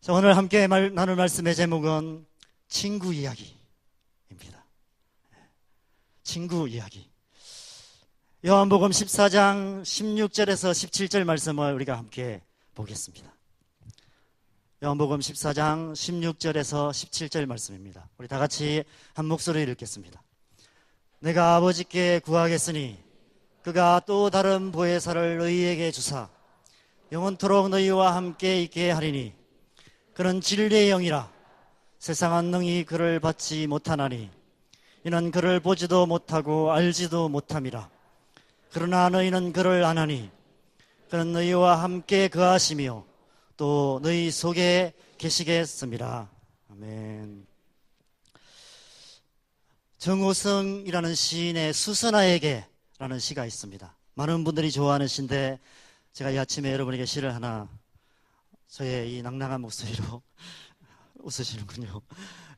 자, 오늘 함께 나눌 말씀의 제목은 친구 이야기입니다. 친구 이야기. 요한복음 14장 16절에서 17절 말씀을 우리가 함께 보겠습니다. 요한복음 14장 16절에서 17절 말씀입니다. 우리 다 같이 한 목소리를 읽겠습니다. 내가 아버지께 구하겠으니 그가 또 다른 보혜사를 너희에게 주사 영원토록 너희와 함께 있게 하리니 그는 진리의 영이라. 세상은 능히 그를 받지 못하나니 이는 그를 보지도 못하고 알지도 못함이라. 그러나 너희는 그를 아나니 그는 너희와 함께 거하시며 또 너희 속에 계시겠습니다. 아멘. 정호성이라는 시인의 수선아에게 라는 시가 있습니다. 많은 분들이 좋아하는 시인데 제가 이 아침에 여러분에게 시를 하나 저의 이 낭낭한 목소리로 웃으시는군요.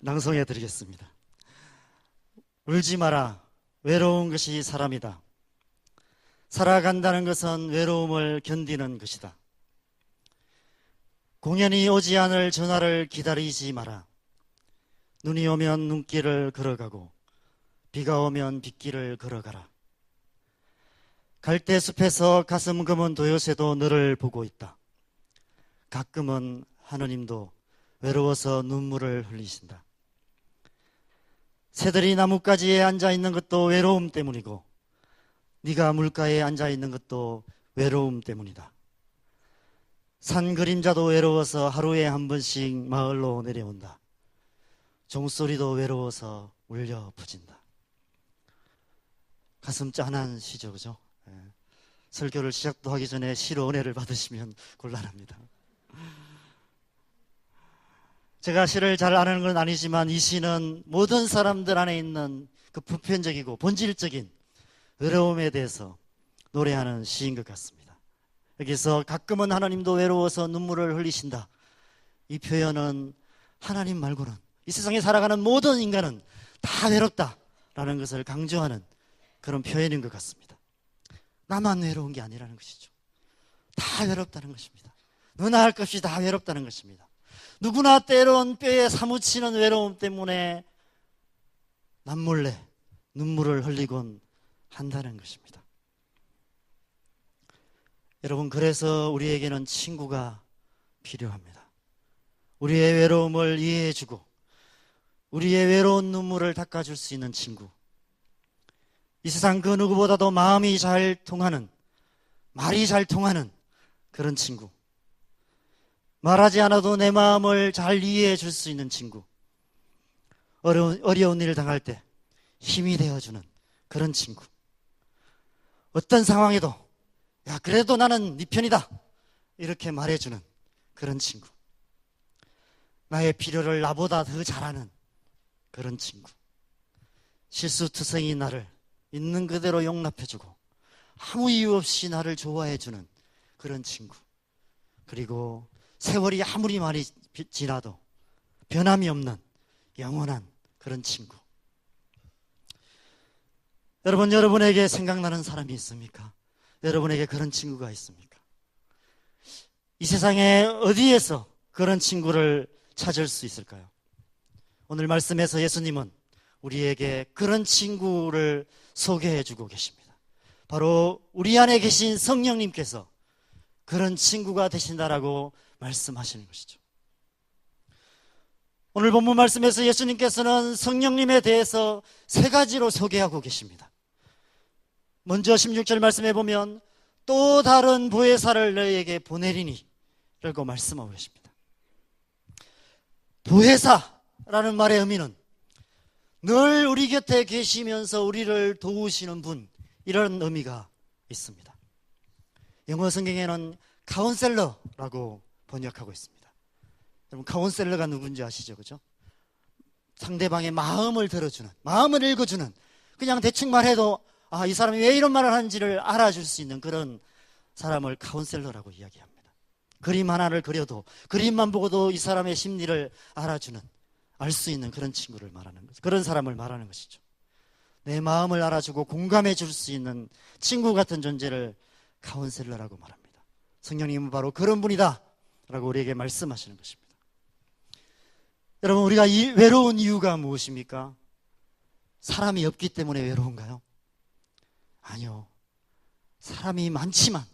낭송해 드리겠습니다. 울지 마라. 외로운 것이 사람이다. 살아간다는 것은 외로움을 견디는 것이다. 공연이 오지 않을 전화를 기다리지 마라. 눈이 오면 눈길을 걸어가고 비가 오면 빗길을 걸어가라. 갈대숲에서 가슴 검은 도요새도 너를 보고 있다. 가끔은 하느님도 외로워서 눈물을 흘리신다. 새들이 나뭇가지에 앉아있는 것도 외로움 때문이고 네가 물가에 앉아있는 것도 외로움 때문이다. 산 그림자도 외로워서 하루에 한 번씩 마을로 내려온다. 종소리도 외로워서 울려 퍼진다. 가슴 짠한 시죠, 그죠? 예. 설교를 시작도 하기 전에 시로 은혜를 받으시면 곤란합니다. 제가 시를 잘 아는 건 아니지만 이 시는 모든 사람들 안에 있는 그 보편적이고 본질적인 외로움에 대해서 노래하는 시인 것 같습니다. 여기서 가끔은 하나님도 외로워서 눈물을 흘리신다. 이 표현은 하나님 말고는 이 세상에 살아가는 모든 인간은 다 외롭다라는 것을 강조하는 그런 표현인 것 같습니다. 나만 외로운 게 아니라는 것이죠. 다 외롭다는 것입니다. 너나 할 것 없이 다 외롭다는 것입니다. 누구나 때론 뼈에 사무치는 외로움 때문에 남몰래 눈물을 흘리곤 한다는 것입니다. 여러분, 그래서 우리에게는 친구가 필요합니다. 우리의 외로움을 이해해주고 우리의 외로운 눈물을 닦아줄 수 있는 친구. 이 세상 그 누구보다도 마음이 잘 통하는, 말이 잘 통하는 그런 친구. 말하지 않아도 내 마음을 잘 이해해 줄 수 있는 친구. 어려운 일을 당할 때 힘이 되어주는 그런 친구. 어떤 상황에도 야, 그래도 나는 네 편이다 이렇게 말해주는 그런 친구. 나의 필요를 나보다 더 잘하는 그런 친구. 실수투성이 나를 있는 그대로 용납해주고 아무 이유 없이 나를 좋아해주는 그런 친구. 그리고 세월이 아무리 많이 지나도 변함이 없는 영원한 그런 친구. 여러분에게 생각나는 사람이 있습니까? 여러분에게 그런 친구가 있습니까? 이 세상에 어디에서 그런 친구를 찾을 수 있을까요? 오늘 말씀에서 예수님은 우리에게 그런 친구를 소개해 주고 계십니다. 바로 우리 안에 계신 성령님께서 그런 친구가 되신다라고 말씀하시는 것이죠. 오늘 본문 말씀에서 예수님께서는 성령님에 대해서 세 가지로 소개하고 계십니다. 먼저 16절 말씀해 보면 또 다른 보혜사를 너희에게 보내리니 라고 말씀하고 계십니다. 보혜사라는 말의 의미는 늘 우리 곁에 계시면서 우리를 도우시는 분, 이런 의미가 있습니다. 영어 성경에는 카운셀러라고 번역하고 있습니다. 여러분, 카운셀러가 누군지 아시죠? 그죠? 상대방의 마음을 들어주는, 마음을 읽어주는, 그냥 대충 말해도 아, 이 사람이 왜 이런 말을 하는지를 알아줄 수 있는 그런 사람을 카운셀러라고 이야기합니다. 그림 하나를 그려도, 그림만 보고도 이 사람의 심리를 알아주는, 알 수 있는 그런 친구를 말하는 거죠. 그런 사람을 말하는 것이죠. 내 마음을 알아주고 공감해 줄 수 있는 친구 같은 존재를 카운셀러라고 말합니다. 성령님은 바로 그런 분이다 라고 우리에게 말씀하시는 것입니다. 여러분, 우리가 외로운 이유가 무엇입니까? 사람이 없기 때문에 외로운가요? 아니요. 사람이 많지만,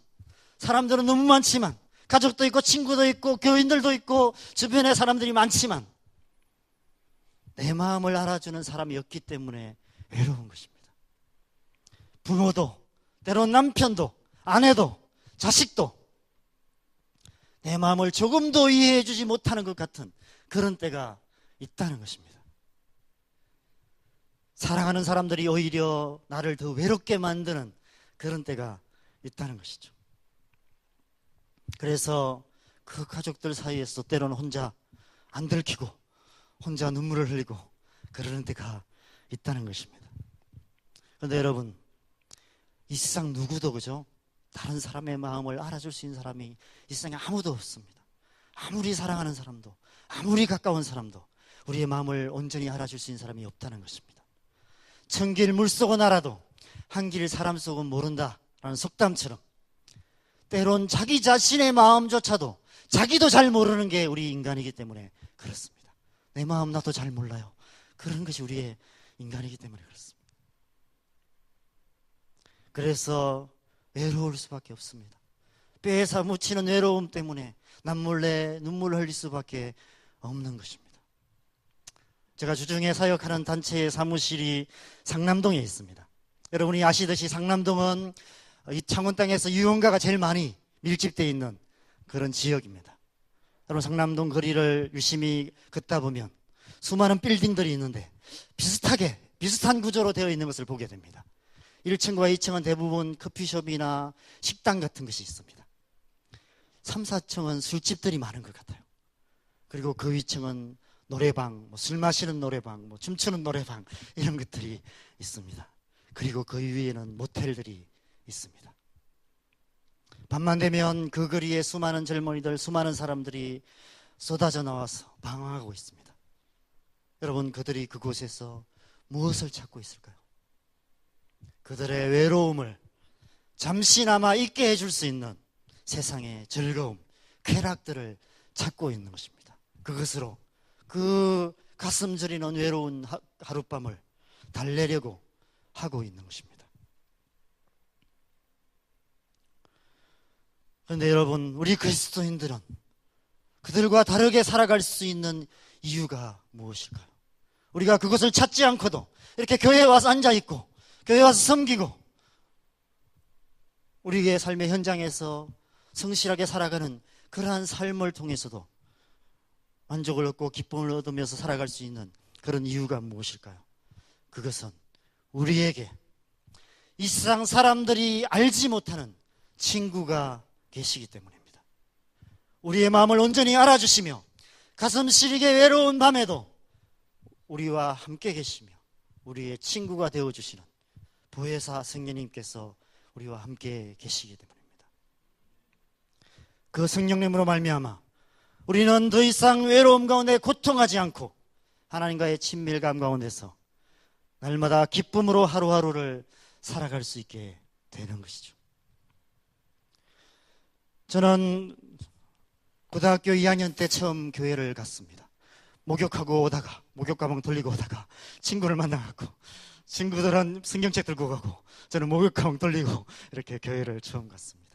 사람들은 너무 많지만, 가족도 있고 친구도 있고 교인들도 있고 주변에 사람들이 많지만 내 마음을 알아주는 사람이 없기 때문에 외로운 것입니다. 부모도, 때론 남편도, 아내도, 자식도 내 마음을 조금도 이해해 주지 못하는 것 같은 그런 때가 있다는 것입니다. 사랑하는 사람들이 오히려 나를 더 외롭게 만드는 그런 때가 있다는 것이죠. 그래서 그 가족들 사이에서 때로는 혼자 안 들키고 혼자 눈물을 흘리고 그러는 때가 있다는 것입니다. 그런데 여러분, 이 세상 누구도, 그죠? 다른 사람의 마음을 알아줄 수 있는 사람이 이 세상에 아무도 없습니다. 아무리 사랑하는 사람도, 아무리 가까운 사람도 우리의 마음을 온전히 알아줄 수 있는 사람이 없다는 것입니다. 천길 물속은 알아도 한길 사람 속은 모른다라는 속담처럼 때론 자기 자신의 마음조차도 자기도 잘 모르는 게 우리 인간이기 때문에 그렇습니다. 내 마음 나도 잘 몰라요. 그런 것이 우리의 인간이기 때문에 그렇습니다. 그래서 외로울 수밖에 없습니다. 뼈에 사무치는 외로움 때문에 남몰래 눈물을 흘릴 수밖에 없는 것입니다. 제가 주중에 사역하는 단체의 사무실이 상남동에 있습니다. 여러분이 아시듯이 상남동은 이 창원 땅에서 유흥가가 제일 많이 밀집되어 있는 그런 지역입니다. 여러분, 상남동 거리를 유심히 걷다 보면 수많은 빌딩들이 있는데 비슷한 구조로 되어 있는 것을 보게 됩니다. 1층과 2층은 대부분 커피숍이나 식당 같은 것이 있습니다. 3, 4층은 술집들이 많은 것 같아요. 그리고 그 위층은 노래방, 술 마시는 노래방, 춤추는 노래방 이런 것들이 있습니다. 그리고 그 위에는 모텔들이 있습니다. 밤만 되면 그 거리에 수많은 젊은이들, 수많은 사람들이 쏟아져 나와서 방황하고 있습니다. 여러분, 그들이 그곳에서 무엇을 찾고 있을까요? 그들의 외로움을 잠시나마 잊게 해줄 수 있는 세상의 즐거움, 쾌락들을 찾고 있는 것입니다. 그것으로 그 가슴 저리는 외로운 하룻밤을 달래려고 하고 있는 것입니다. 그런데 여러분, 우리 그리스도인들은 그들과 다르게 살아갈 수 있는 이유가 무엇일까요? 우리가 그것을 찾지 않고도 이렇게 교회에 와서 앉아있고 교회에 와서 섬기고 우리의 삶의 현장에서 성실하게 살아가는 그러한 삶을 통해서도 만족을 얻고 기쁨을 얻으면서 살아갈 수 있는 그런 이유가 무엇일까요? 그것은 우리에게 이 세상 사람들이 알지 못하는 친구가 계시기 때문입니다. 우리의 마음을 온전히 알아주시며 가슴 시리게 외로운 밤에도 우리와 함께 계시며 우리의 친구가 되어주시는 보혜사 성령님께서 우리와 함께 계시기 때문입니다. 그 성령님으로 말미암아 우리는 더 이상 외로움 가운데 고통하지 않고 하나님과의 친밀감 가운데서 날마다 기쁨으로 하루하루를 살아갈 수 있게 되는 것이죠. 저는 고등학교 2학년 때 처음 교회를 갔습니다. 목욕하고 오다가 목욕 가방 돌리고 오다가 친구를 만나갖고 친구들은 성경책 들고 가고 저는 목욕 가방 돌리고 이렇게 교회를 처음 갔습니다.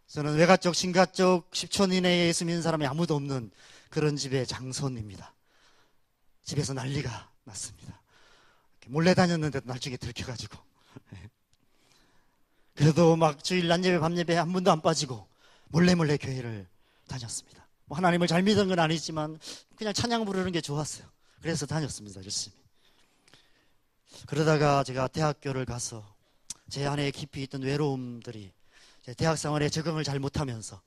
저는 외가 쪽 신가 쪽 10촌 이내에 예수 믿는 사람이 아무도 없는 그런 집의 장손입니다. 집에서 난리가 났습니다. 몰래 다녔는데도 나중에 들켜가지고 그래도 막 주일 낮예배 밤예배 한 번도 안 빠지고 몰래 교회를 다녔습니다. 하나님을 잘 믿은 건 아니지만 그냥 찬양 부르는 게 좋았어요. 그래서 다녔습니다. 열심히. 그러다가 제가 대학교를 가서 제 안에 깊이 있던 외로움들이 제 대학 생활에 적응을 잘 못하면서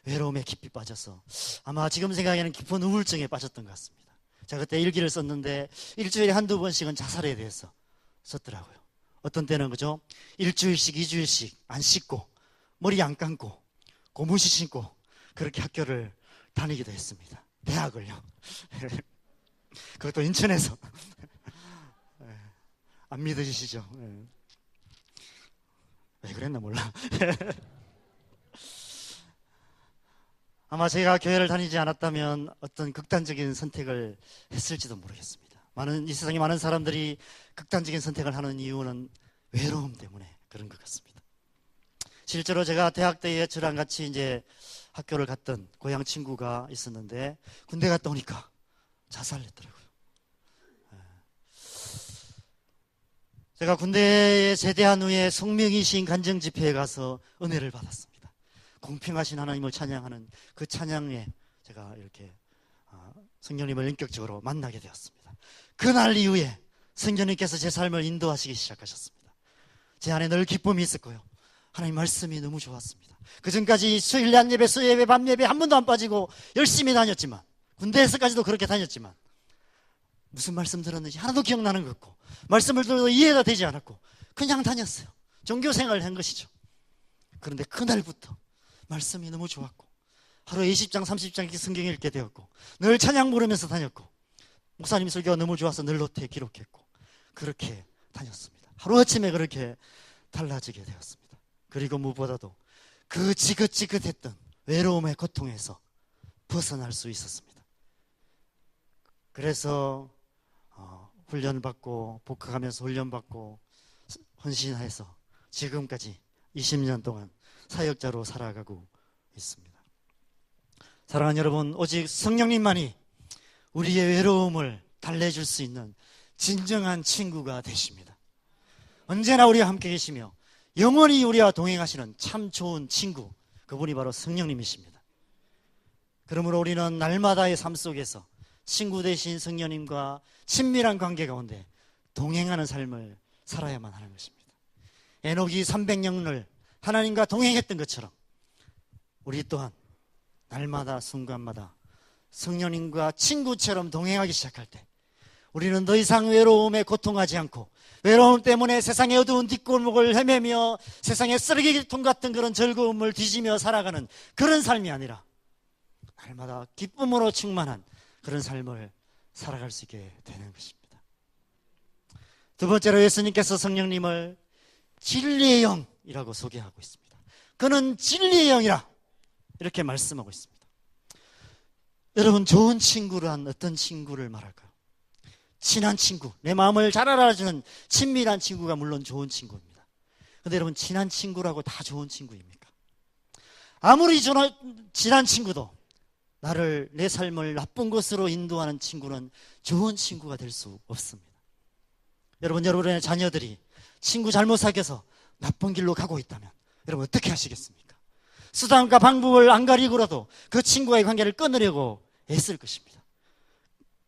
외로움에 깊이 빠져서 아마 지금 생각에는 깊은 우울증에 빠졌던 것 같습니다. 제가 그때 일기를 썼는데 일주일에 한두 번씩은 자살에 대해서 썼더라고요. 어떤 때는 그죠? 일주일씩 2주일씩 안 씻고 머리 안 감고 고무신 신고 그렇게 학교를 다니기도 했습니다. 대학을요. 그것도 인천에서. 안 믿으시죠? 왜 그랬나 몰라. 아마 제가 교회를 다니지 않았다면 어떤 극단적인 선택을 했을지도 모르겠습니다. 이 세상에 많은 사람들이 극단적인 선택을 하는 이유는 외로움 때문에 그런 것 같습니다. 실제로 제가 대학 때에 저랑 같이 이제 학교를 갔던 고향 친구가 있었는데 군대 갔다 오니까 자살했더라고요. 제가 군대에 제대한 후에 송명희 시인 간증 집회에 가서 은혜를 받았습니다. 공평하신 하나님을 찬양하는 그 찬양에 제가 이렇게 성령님을 인격적으로 만나게 되었습니다. 그날 이후에 성령님께서 제 삶을 인도하시기 시작하셨습니다. 제 안에 늘 기쁨이 있었고요. 하나님 말씀이 너무 좋았습니다. 그전까지 수요일 낮 예배, 수요예배, 밤 예배 한 번도 안 빠지고 열심히 다녔지만, 군대에서까지도 그렇게 다녔지만 무슨 말씀 들었는지 하나도 기억나는 것 없고, 말씀을 들어도 이해가 되지 않았고 그냥 다녔어요. 종교 생활을 한 것이죠. 그런데 그날부터 말씀이 너무 좋았고 하루에 20장 30장 이렇게 성경 읽게 되었고, 늘 찬양 부르면서 다녔고, 목사님 설교가 너무 좋아서 늘 노트에 기록했고, 그렇게 다녔습니다. 하루아침에 그렇게 달라지게 되었습니다. 그리고 무엇보다도 그 지긋지긋했던 외로움의 고통에서 벗어날 수 있었습니다. 그래서 훈련받고 복학하면서 훈련받고 헌신해서 지금까지 20년 동안 사역자로 살아가고 있습니다. 사랑하는 여러분, 오직 성령님만이 우리의 외로움을 달래줄 수 있는 진정한 친구가 되십니다. 언제나 우리와 함께 계시며 영원히 우리와 동행하시는 참 좋은 친구, 그분이 바로 성령님이십니다. 그러므로 우리는 날마다의 삶 속에서 친구 되신 성령님과 친밀한 관계 가운데 동행하는 삶을 살아야만 하는 것입니다. 에녹이 300년을 하나님과 동행했던 것처럼 우리 또한 날마다 순간마다 성령님과 친구처럼 동행하기 시작할 때 우리는 더 이상 외로움에 고통하지 않고, 외로움 때문에 세상의 어두운 뒷골목을 헤매며 세상의 쓰레기통 같은 그런 즐거움을 뒤지며 살아가는 그런 삶이 아니라 날마다 기쁨으로 충만한 그런 삶을 살아갈 수 있게 되는 것입니다. 두 번째로 예수님께서 성령님을 진리의 영이라고 소개하고 있습니다. 그는 진리의 영이라 이렇게 말씀하고 있습니다. 여러분, 좋은 친구란 어떤 친구를 말할까요? 친한 친구, 내 마음을 잘 알아주는 친밀한 친구가 물론 좋은 친구입니다. 그런데 여러분, 친한 친구라고 다 좋은 친구입니까? 아무리 친한 친구도 나를, 내 삶을 나쁜 곳으로 인도하는 친구는 좋은 친구가 될 수 없습니다. 여러분의 자녀들이 친구 잘못 사귀어서 나쁜 길로 가고 있다면 여러분 어떻게 하시겠습니까? 수단과 방법을 안 가리고라도 그 친구와의 관계를 끊으려고 애쓸 것입니다.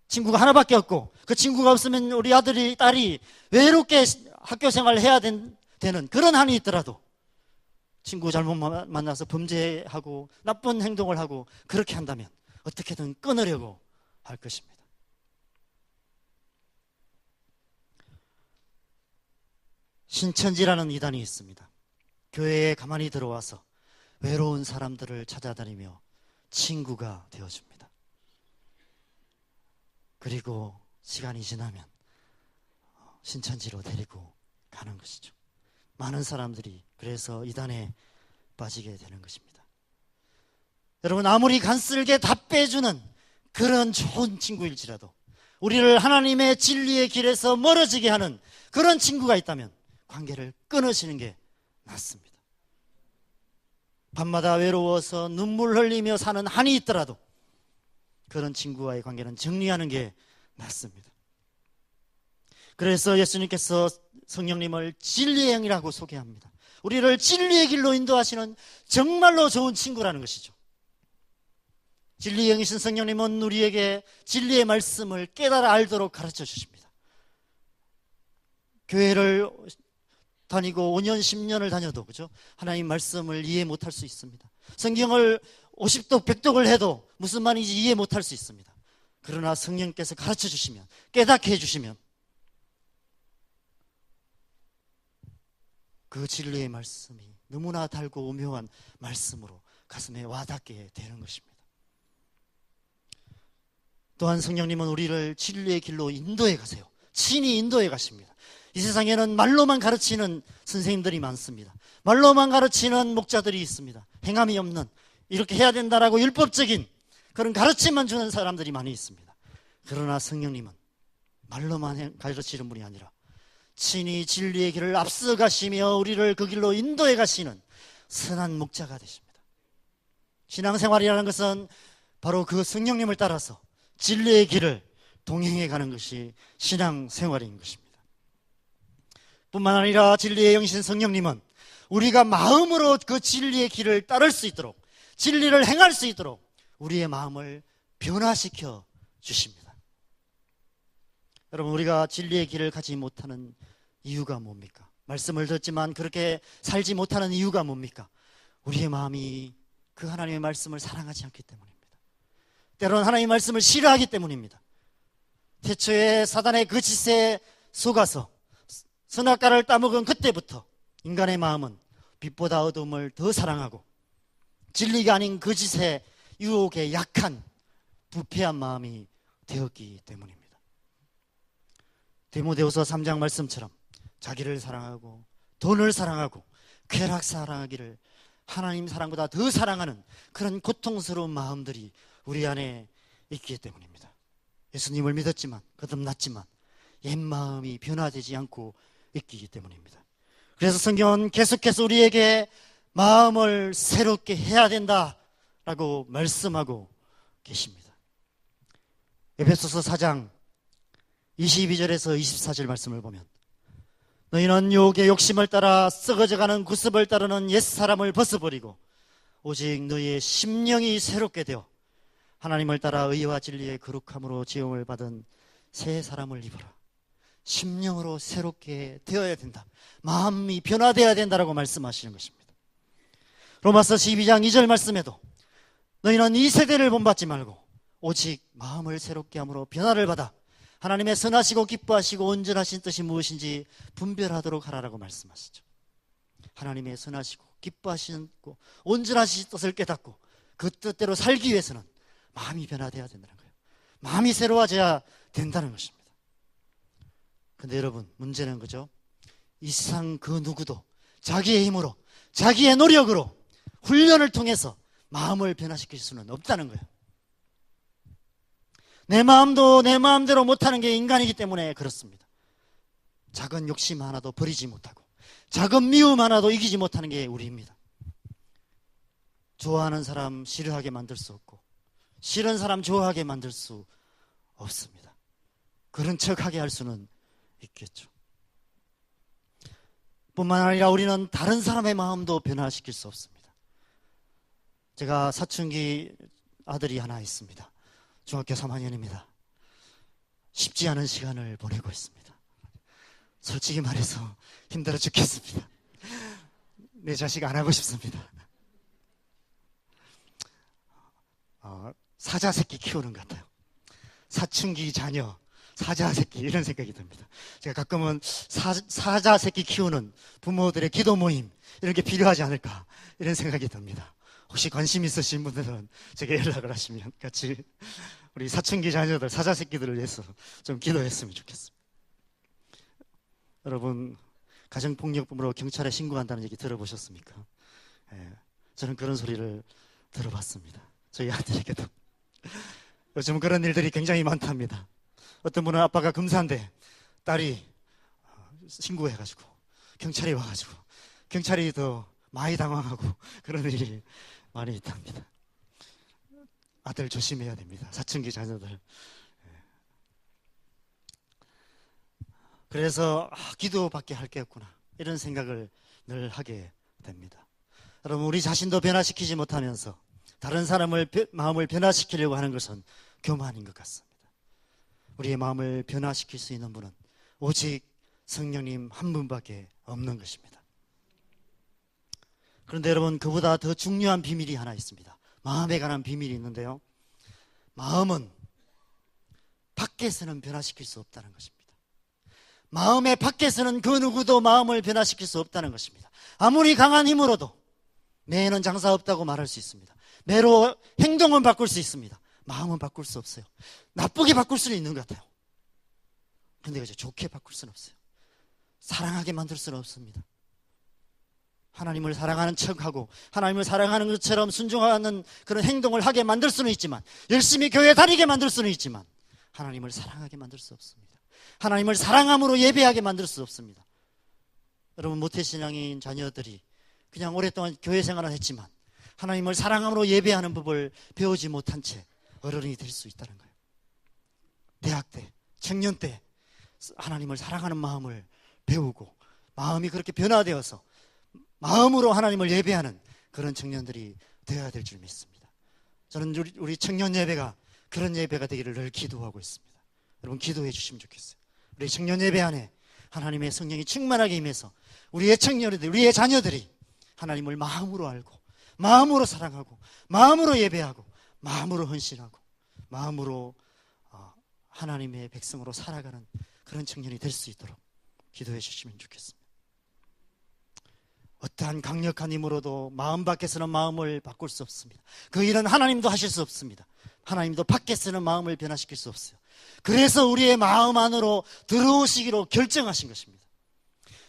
친구가 하나밖에 없고 그 친구가 없으면 우리 아들이, 딸이 외롭게 학교 생활을 해야 되는 그런 한이 있더라도 친구 잘못 만나서 범죄하고 나쁜 행동을 하고 그렇게 한다면 어떻게든 끊으려고 할 것입니다. 신천지라는 이단이 있습니다. 교회에 가만히 들어와서 외로운 사람들을 찾아다니며 친구가 되어줍니다. 그리고 시간이 지나면 신천지로 데리고 가는 것이죠. 많은 사람들이 그래서 이단에 빠지게 되는 것입니다. 여러분, 아무리 간쓸게 다 빼주는 그런 좋은 친구일지라도 우리를 하나님의 진리의 길에서 멀어지게 하는 그런 친구가 있다면 관계를 끊으시는 게 낫습니다. 밤마다 외로워서 눈물 흘리며 사는 한이 있더라도 그런 친구와의 관계는 정리하는 게 낫습니다. 그래서 예수님께서 성령님을 진리의 영이라고 소개합니다. 우리를 진리의 길로 인도하시는 정말로 좋은 친구라는 것이죠. 진리의 영이신 성령님은 우리에게 진리의 말씀을 깨달아 알도록 가르쳐 주십니다. 교회를 다니고 5년, 10년을 다녀도 그죠? 하나님 말씀을 이해 못할 수 있습니다. 성경을 50독, 100독을 해도 무슨 말인지 이해 못할 수 있습니다. 그러나 성령께서 가르쳐 주시면, 깨닫게 해주시면 그 진리의 말씀이 너무나 달고 오묘한 말씀으로 가슴에 와닿게 되는 것입니다. 또한 성령님은 우리를 진리의 길로 인도해 가세요. 친히 인도해 가십니다. 이 세상에는 말로만 가르치는 선생님들이 많습니다. 말로만 가르치는 목자들이 있습니다. 행함이 없는 이렇게 해야 된다라고 율법적인 그런 가르침만 주는 사람들이 많이 있습니다. 그러나 성령님은 말로만 가르치는 분이 아니라 친히 진리의 길을 앞서 가시며 우리를 그 길로 인도해 가시는 선한 목자가 되십니다. 신앙생활이라는 것은 바로 그 성령님을 따라서 진리의 길을 동행해 가는 것이 신앙생활인 것입니다. 뿐만 아니라 진리의 영이신 성령님은 우리가 마음으로 그 진리의 길을 따를 수 있도록, 진리를 행할 수 있도록 우리의 마음을 변화시켜 주십니다. 여러분, 우리가 진리의 길을 가지 못하는 이유가 뭡니까? 말씀을 듣지만 그렇게 살지 못하는 이유가 뭡니까? 우리의 마음이 그 하나님의 말씀을 사랑하지 않기 때문입니다. 때로는 하나님의 말씀을 싫어하기 때문입니다. 태초에 사단의 그 짓에 속아서 선악과를 따먹은 그때부터 인간의 마음은 빛보다 어둠을 더 사랑하고 진리가 아닌 그 짓의 유혹에 약한 부패한 마음이 되었기 때문입니다. 디모데후서 3장 말씀처럼 자기를 사랑하고 돈을 사랑하고 쾌락 사랑하기를 하나님 사랑보다 더 사랑하는 그런 고통스러운 마음들이 우리 안에 있기 때문입니다. 예수님을 믿었지만 거듭났지만 옛 마음이 변화되지 않고 있기 때문입니다. 그래서 성경은 계속해서 우리에게 마음을 새롭게 해야 된다라고 말씀하고 계십니다. 에베소서 4장 22절에서 24절 말씀을 보면 너희는 유혹의 욕심을 따라 썩어져가는 구습을 따르는 옛사람을 벗어버리고 오직 너희의 심령이 새롭게 되어 하나님을 따라 의와 진리의 거룩함으로 지음을 받은 새 사람을 입어라. 심령으로 새롭게 되어야 된다. 마음이 변화되어야 된다라고 말씀하시는 것입니다. 로마서 12장 2절 말씀에도 너희는 이 세대를 본받지 말고 오직 마음을 새롭게 함으로 변화를 받아 하나님의 선하시고 기뻐하시고 온전하신 뜻이 무엇인지 분별하도록 하라라고 말씀하시죠. 하나님의 선하시고 기뻐하시고 온전하신 뜻을 깨닫고 그 뜻대로 살기 위해서는 마음이 변화되어야 된다는 거예요. 마음이 새로워져야 된다는 것입니다. 근데 여러분, 문제는 그죠? 이 세상 그 누구도 자기의 힘으로, 자기의 노력으로 훈련을 통해서 마음을 변화시킬 수는 없다는 거예요. 내 마음도 내 마음대로 못하는 게 인간이기 때문에 그렇습니다. 작은 욕심 하나도 버리지 못하고 작은 미움 하나도 이기지 못하는 게 우리입니다. 좋아하는 사람 싫어하게 만들 수 없고 싫은 사람 좋아하게 만들 수 없습니다. 그런 척하게 할 수는 있겠죠. 뿐만 아니라 우리는 다른 사람의 마음도 변화시킬 수 없습니다. 제가 사춘기 아들이 하나 있습니다. 중학교 3학년입니다. 쉽지 않은 시간을 보내고 있습니다. 솔직히 말해서 힘들어 죽겠습니다. 내 자식 안 하고 싶습니다. 사자 새끼 키우는 것 같아요. 사춘기 자녀, 사자 새끼 이런 생각이 듭니다. 제가 가끔은 사자 새끼 키우는 부모들의 기도 모임 이런 게 필요하지 않을까 이런 생각이 듭니다. 혹시 관심 있으신 분들은 제게 연락을 하시면 같이 우리 사춘기 자녀들, 사자 새끼들을 위해서 좀 기도했으면 좋겠습니다. 여러분, 가정폭력범으로 경찰에 신고한다는 얘기 들어보셨습니까? 저는 그런 소리를 들어봤습니다. 저희 아들에게도. 요즘 그런 일들이 굉장히 많답니다. 어떤 분은 아빠가 검사인데 딸이 신고해가지고 경찰이 와가지고 경찰이 더 많이 당황하고 그런 일이 많이 있답니다. 아들 조심해야 됩니다. 사춘기 자녀들. 그래서 기도밖에 할 게 없구나 이런 생각을 늘 하게 됩니다. 여러분, 우리 자신도 변화시키지 못하면서 다른 사람을 마음을 변화시키려고 하는 것은 교만인 것 같습니다. 우리의 마음을 변화시킬 수 있는 분은 오직 성령님 한 분밖에 없는 것입니다. 그런데 여러분, 그보다 더 중요한 비밀이 하나 있습니다. 마음에 관한 비밀이 있는데요, 마음은 밖에서는 변화시킬 수 없다는 것입니다. 마음의 밖에서는 그 누구도 마음을 변화시킬 수 없다는 것입니다. 아무리 강한 힘으로도 매는 장사 없다고 말할 수 있습니다. 매로 행동은 바꿀 수 있습니다. 마음은 바꿀 수 없어요. 나쁘게 바꿀 수는 있는 것 같아요. 그런데 그저 좋게 바꿀 수는 없어요. 사랑하게 만들 수는 없습니다. 하나님을 사랑하는 척하고 하나님을 사랑하는 것처럼 순종하는 그런 행동을 하게 만들 수는 있지만, 열심히 교회 다니게 만들 수는 있지만 하나님을 사랑하게 만들 수 없습니다. 하나님을 사랑함으로 예배하게 만들 수 없습니다. 여러분, 모태신앙인 자녀들이 그냥 오랫동안 교회 생활을 했지만 하나님을 사랑함으로 예배하는 법을 배우지 못한 채 어른이 될 수 있다는 거예요. 대학 때, 청년 때 하나님을 사랑하는 마음을 배우고 마음이 그렇게 변화되어서 마음으로 하나님을 예배하는 그런 청년들이 되어야 될 줄 믿습니다. 저는 우리 청년 예배가 그런 예배가 되기를 늘 기도하고 있습니다. 여러분, 기도해 주시면 좋겠어요. 우리 청년 예배 안에 하나님의 성령이 충만하게 임해서 우리의 청년들, 우리의 자녀들이 하나님을 마음으로 알고 마음으로 사랑하고 마음으로 예배하고 마음으로 헌신하고 마음으로 하나님의 백성으로 살아가는 그런 청년이 될 수 있도록 기도해 주시면 좋겠습니다. 어떠한 강력한 힘으로도 마음 밖에서는 마음을 바꿀 수 없습니다. 그 일은 하나님도 하실 수 없습니다. 하나님도 밖에서는 마음을 변화시킬 수 없어요. 그래서 우리의 마음 안으로 들어오시기로 결정하신 것입니다.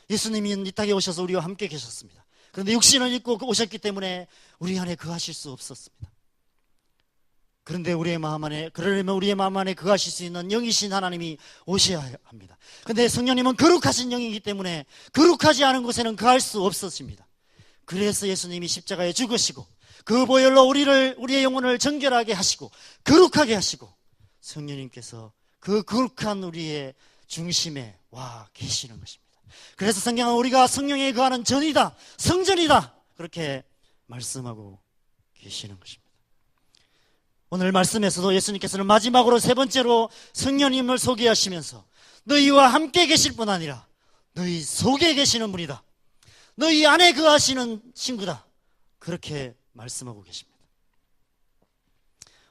예수님이 이 땅에 오셔서 우리와 함께 계셨습니다. 그런데 육신을 입고 오셨기 때문에 우리 안에 거하실 수 없었습니다. 그런데 그러려면 우리의 마음 안에 거하실 수 있는 영이신 하나님이 오셔야 합니다. 그런데 성령님은 거룩하신 영이기 때문에 거룩하지 않은 곳에는 거할 수 없었습니다. 그래서 예수님이 십자가에 죽으시고 그 보혈로 우리의 영혼을 정결하게 하시고 거룩하게 하시고 성령님께서 그 거룩한 우리의 중심에 와 계시는 것입니다. 그래서 성경은 우리가 성령에 거하는 전이다, 성전이다, 그렇게 말씀하고 계시는 것입니다. 오늘 말씀에서도 예수님께서는 마지막으로 세 번째로 성령님을 소개하시면서 너희와 함께 계실 뿐 아니라 너희 속에 계시는 분이다, 너희 안에 거하시는 친구다, 그렇게 말씀하고 계십니다.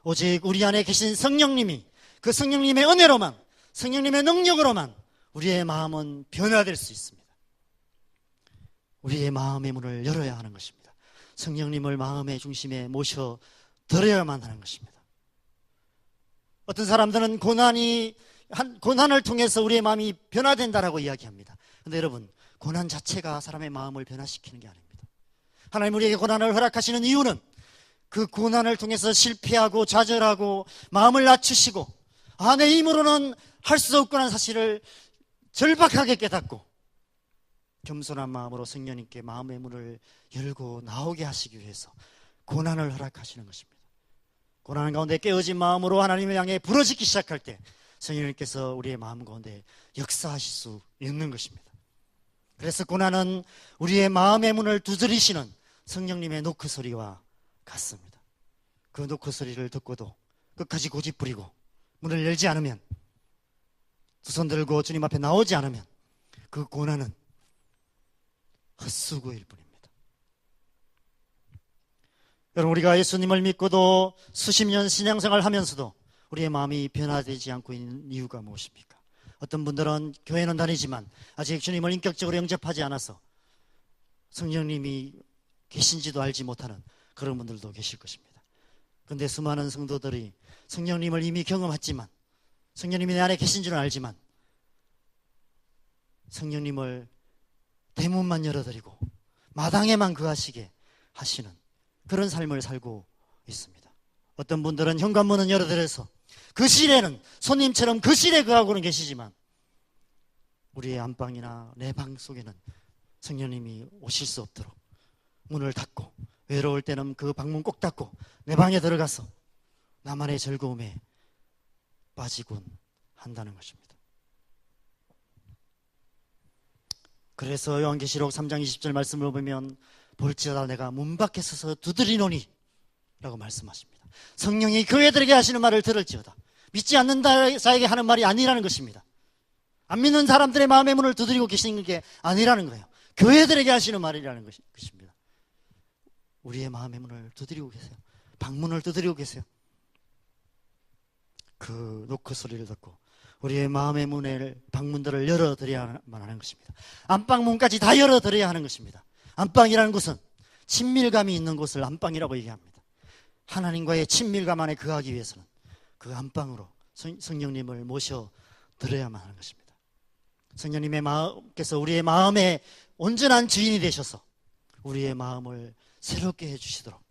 오직 우리 안에 계신 성령님이, 그 성령님의 은혜로만, 성령님의 능력으로만 우리의 마음은 변화될 수 있습니다. 우리의 마음의 문을 열어야 하는 것입니다. 성령님을 마음의 중심에 모셔 드려야만 하는 것입니다. 어떤 사람들은 고난을 통해서 우리의 마음이 변화된다라고 이야기합니다. 그런데 여러분, 고난 자체가 사람의 마음을 변화시키는 게 아닙니다. 하나님 우리에게 고난을 허락하시는 이유는 그 고난을 통해서 실패하고 좌절하고 마음을 낮추시고 내 힘으로는 할 수 없구나 사실을 절박하게 깨닫고 겸손한 마음으로 성령님께 마음의 문을 열고 나오게 하시기 위해서 고난을 허락하시는 것입니다. 고난 가운데 깨어진 마음으로 하나님을 향해 부르짖기 시작할 때 성령님께서 우리의 마음 가운데 역사하실 수 있는 것입니다. 그래서 고난은 우리의 마음의 문을 두드리시는 성령님의 노크 소리와 같습니다. 그 노크 소리를 듣고도 끝까지 고집부리고 문을 열지 않으면, 두 손 들고 주님 앞에 나오지 않으면 그 고난은 헛수고일 뿐입니다. 여러분, 우리가 예수님을 믿고도 수십 년 신앙생활을 하면서도 우리의 마음이 변화되지 않고 있는 이유가 무엇입니까? 어떤 분들은 교회는 다니지만 아직 주님을 인격적으로 영접하지 않아서 성령님이 계신지도 알지 못하는 그런 분들도 계실 것입니다. 그런데 수많은 성도들이 성령님을 이미 경험했지만, 성령님이 내 안에 계신 줄은 알지만 성령님을 대문만 열어드리고 마당에만 거하시게 하시는 그런 삶을 살고 있습니다. 어떤 분들은 현관문은 열어드려서 거실에는 손님처럼 거실에 거하고는 계시지만 우리의 안방이나 내 방 속에는 성령님이 오실 수 없도록 문을 닫고, 외로울 때는 그 방문 꼭 닫고 내 방에 들어가서 나만의 즐거움에 빠지곤 한다는 것입니다. 그래서 요한계시록 3장 20절 말씀을 보면 볼지어다 내가 문 밖에 서서 두드리노니 라고 말씀하십니다. 성령이 교회들에게 하시는 말을 들을지어다. 믿지 않는 자에게 하는 말이 아니라는 것입니다. 안 믿는 사람들의 마음의 문을 두드리고 계시는 게 아니라는 거예요. 교회들에게 하시는 말이라는 것입니다. 우리의 마음의 문을 두드리고 계세요. 방문을 두드리고 계세요. 그 노크 소리를 듣고 우리의 마음의 문을, 방문들을 열어드려야만 하는 것입니다. 안방문까지 다 열어드려야 하는 것입니다. 안방이라는 곳은 친밀감이 있는 곳을 안방이라고 얘기합니다. 하나님과의 친밀감 안에 거하기 위해서는 그 안방으로 성령님을 모셔드려야만 하는 것입니다. 성령님의 마음께서 우리의 마음의 온전한 주인이 되셔서 우리의 마음을 새롭게 해주시도록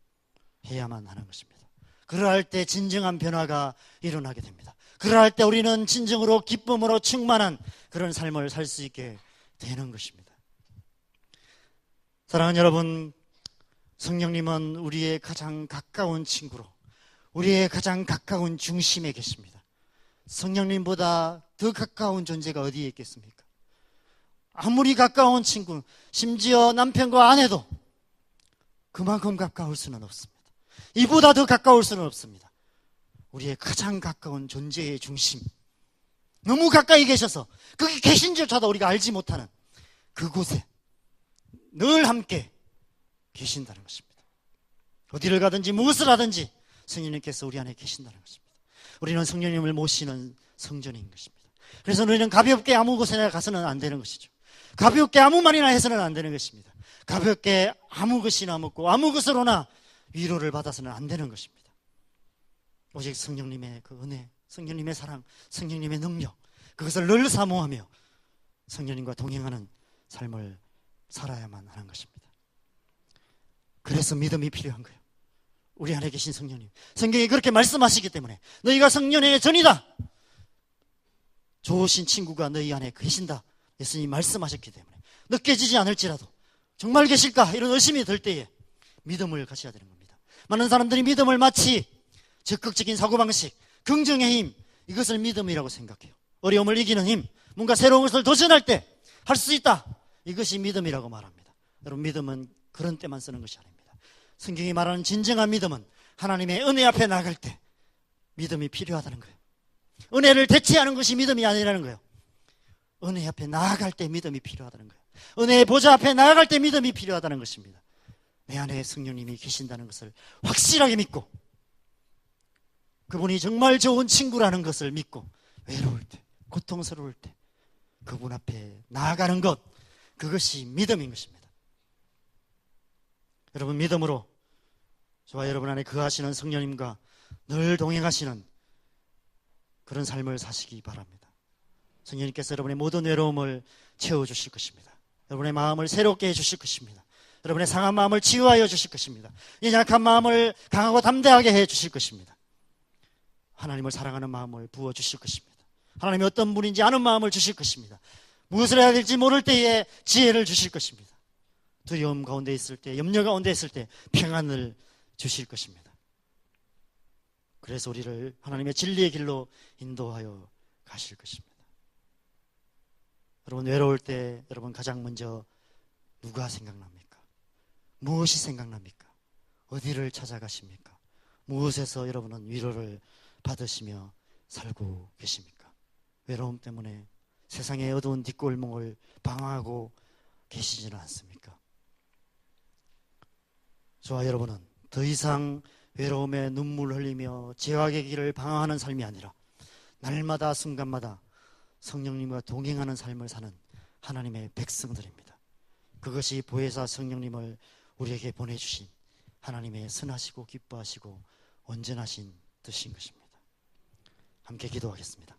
해야만 하는 것입니다. 그러할 때 진정한 변화가 일어나게 됩니다. 그러할 때 우리는 진정으로 기쁨으로 충만한 그런 삶을 살 수 있게 되는 것입니다. 사랑하는 여러분, 성령님은 우리의 가장 가까운 친구로, 우리의 가장 가까운 중심에 계십니다. 성령님보다 더 가까운 존재가 어디에 있겠습니까? 아무리 가까운 친구, 심지어 남편과 아내도 그만큼 가까울 수는 없습니다. 이보다 더 가까울 수는 없습니다. 우리의 가장 가까운 존재의 중심, 너무 가까이 계셔서 거기 계신 줄조차도 우리가 알지 못하는 그곳에 늘 함께 계신다는 것입니다. 어디를 가든지 무엇을 하든지 성령님께서 우리 안에 계신다는 것입니다. 우리는 성령님을 모시는 성전인 것입니다. 그래서 우리는 가볍게 아무 곳에나 가서는 안 되는 것이죠. 가볍게 아무 말이나 해서는 안 되는 것입니다. 가볍게 아무 것이나 먹고 아무 것으로나 위로를 받아서는 안 되는 것입니다. 오직 성령님의 그 은혜, 성령님의 사랑, 성령님의 능력, 그것을 늘 사모하며 성령님과 동행하는 삶을 살아야만 하는 것입니다. 그래서 믿음이 필요한 거예요. 우리 안에 계신 성령님, 성경이 그렇게 말씀하시기 때문에 너희가 성령의 전이다, 좋으신 친구가 너희 안에 계신다, 예수님이 말씀하셨기 때문에 느껴지지 않을지라도 정말 계실까 이런 의심이 들 때에 믿음을 가져야 되는 겁니다. 많은 사람들이 믿음을 마치 적극적인 사고방식, 긍정의 힘, 이것을 믿음이라고 생각해요. 어려움을 이기는 힘, 뭔가 새로운 것을 도전할 때 할 수 있다, 이것이 믿음이라고 말합니다. 여러분, 믿음은 그런 때만 쓰는 것이 아닙니다. 성경이 말하는 진정한 믿음은 하나님의 은혜 앞에 나갈 때 믿음이 필요하다는 거예요. 은혜를 대체하는 것이 믿음이 아니라는 거예요. 은혜 앞에 나아갈 때 믿음이 필요하다는 거예요. 은혜의 보좌 앞에 나아갈 때 믿음이 필요하다는 것입니다. 내 안에 성령님이 계신다는 것을 확실하게 믿고, 그분이 정말 좋은 친구라는 것을 믿고, 외로울 때, 고통스러울 때 그분 앞에 나아가는 것, 그것이 믿음인 것입니다. 여러분, 믿음으로 저와 여러분 안에 거하시는 성령님과 늘 동행하시는 그런 삶을 사시기 바랍니다. 성령님께서 여러분의 모든 외로움을 채워주실 것입니다. 여러분의 마음을 새롭게 해주실 것입니다. 여러분의 상한 마음을 치유하여 주실 것입니다. 연약한 마음을 강하고 담대하게 해주실 것입니다. 하나님을 사랑하는 마음을 부어주실 것입니다. 하나님이 어떤 분인지 아는 마음을 주실 것입니다. 무엇을 해야 될지 모를 때에 지혜를 주실 것입니다. 두려움 가운데 있을 때, 염려 가운데 있을 때 평안을 주실 것입니다. 그래서 우리를 하나님의 진리의 길로 인도하여 가실 것입니다. 여러분, 외로울 때 여러분 가장 먼저 누가 생각납니까? 무엇이 생각납니까? 어디를 찾아가십니까? 무엇에서 여러분은 위로를 받으시며 살고 계십니까? 외로움 때문에 세상의 어두운 뒷골목을 방황하고 계시지는 않습니까? 저와 여러분은 더 이상 외로움에 눈물 흘리며 죄악의 길을 방황하는 삶이 아니라 날마다 순간마다 성령님과 동행하는 삶을 사는 하나님의 백성들입니다. 그것이 보혜사 성령님을 우리에게 보내주신 하나님의 선하시고 기뻐하시고 온전하신 뜻인 것입니다. 함께 기도하겠습니다.